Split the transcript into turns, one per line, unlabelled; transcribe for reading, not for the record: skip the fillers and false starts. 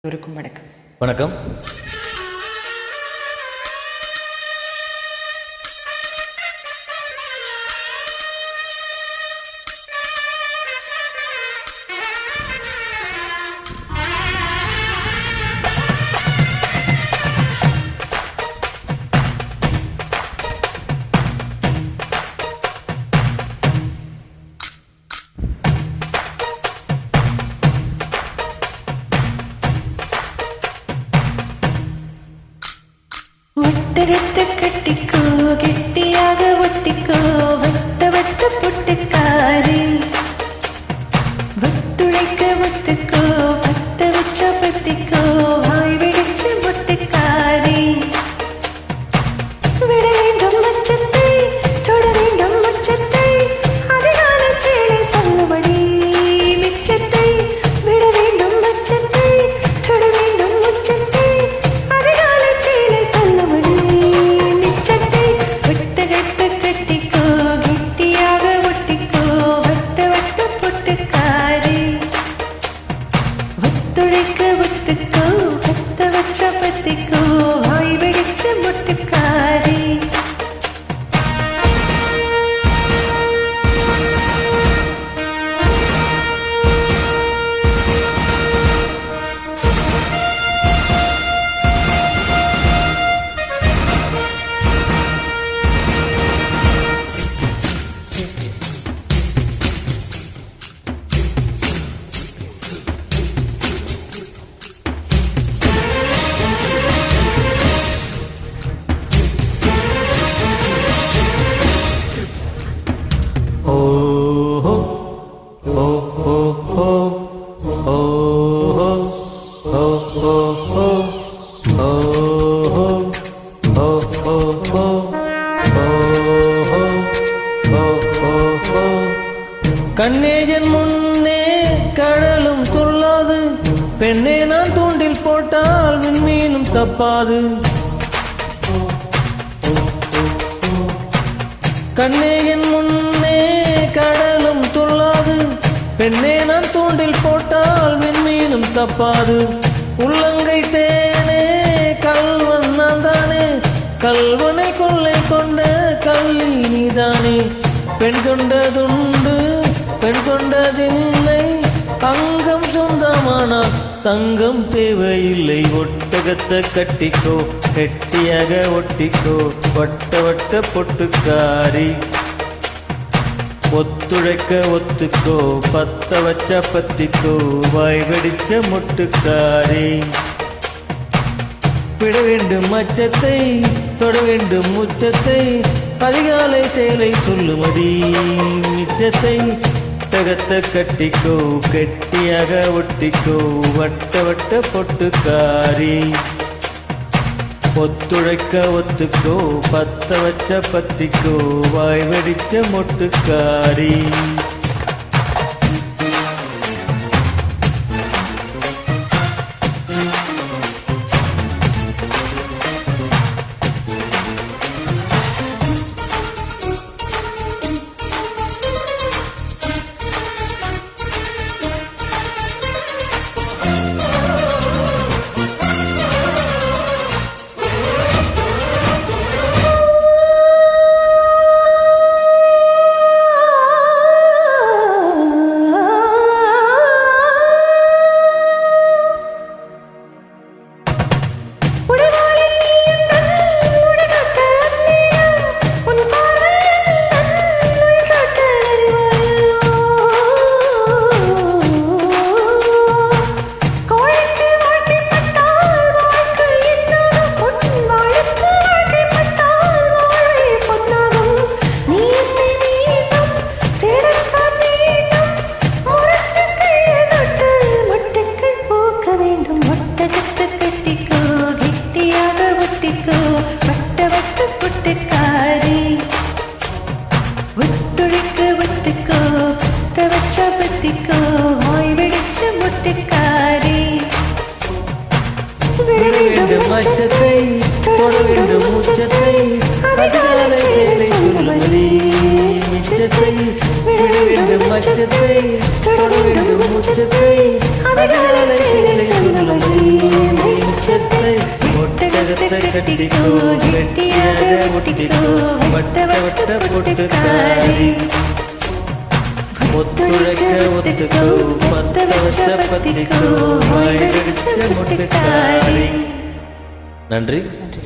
வணக்கம்.
வணக்கம்.
ஒட்டரத்த கட்டிக்கோ கெட்டியாக ஒட்டிக்கோ வட்ட வட்ட பொட்டுக்காரி ஒத்துழைக்க ஒத்துக்கோ பத்த வச்ச பத்திக்கோ வாய் வெடிச்ச பொட்டுக்காரி விட வேண்டும் மச்சத்தை தொட வேண்டும் மச்சத்தை அதிகால சேலை சொல்லுபடி மிச்சத்தை விட வேண்டும் மச்சத்தை தொட வேண்டும் மச்சத்தை
கண்ணேஜன் முன்னே கடலும் துள்ளாது, பெண்ணே நான் தூண்டில் போட்டால் விண்மீனும் தப்பாது. கண்ணேஜன் முன்னே கடலும் துள்ளாது, பெண்ணே நான் தூண்டில் போட்டால் விண்மீனும் தப்பாது. உள்ளங்கை தேனே கல்வன் நான் தானே, கல்வனை கொள்ளை கொண்ட கள்ளி நீதானே. பெண் கொண்டதுண்டு பெண் கொண்டதில்லை, அங்கம் சொந்தமானால் தங்கம் தேவையில்லை. ஒட்டகத்தை கட்டிக்கோ கெட்டியாக ஒட்டிக்கோ வட்ட வட்ட பொட்டுக்காரி ஒத்துழைக்க ஒத்துக்கோ பத்த வச்ச பத்திக்கோ வாய் வெடிச்ச மொட்டுக்காரி விட வேண்டும் மச்சத்தை தொட வேண்டும் முச்சத்தை அதிகாலை சேலை சொல்லுமடி மிச்சத்தை. ஒட்டகத்தை கட்டிக்கோ கெட்டியாக ஒட்டிக்கோ வட்ட வட்ட பொட்டுக்காரி ஒத்துழைக்க ஒத்துக்கோ பத்த வச்ச பத்திக்கோ வாய் வெடிச்ச மொட்டுக்காரி. மச்சத்தை தொட வேண்டும் முச்சத்தை அதிகாலை சேலை சொல்லுமதி மிச்சத்தை விட வேண்டும் மச்சத்தை தொட வேண்டும் முச்சத்தை அதிகாலை சேலை சொல்லுமதி. மச்சத்தை ஒட்டகத்தை கட்டிக்கோ கெட்டியாக ஒட்டிக்கோ வட்ட வட்ட பொட்டுக்காரி ஒத்துழைக்க ஒத்துக்கோ பத்த வச்ச பத்திக்கோ வாய்க்கடிச்ச முட்டுக்காரி. நன்றி.
நன்றி.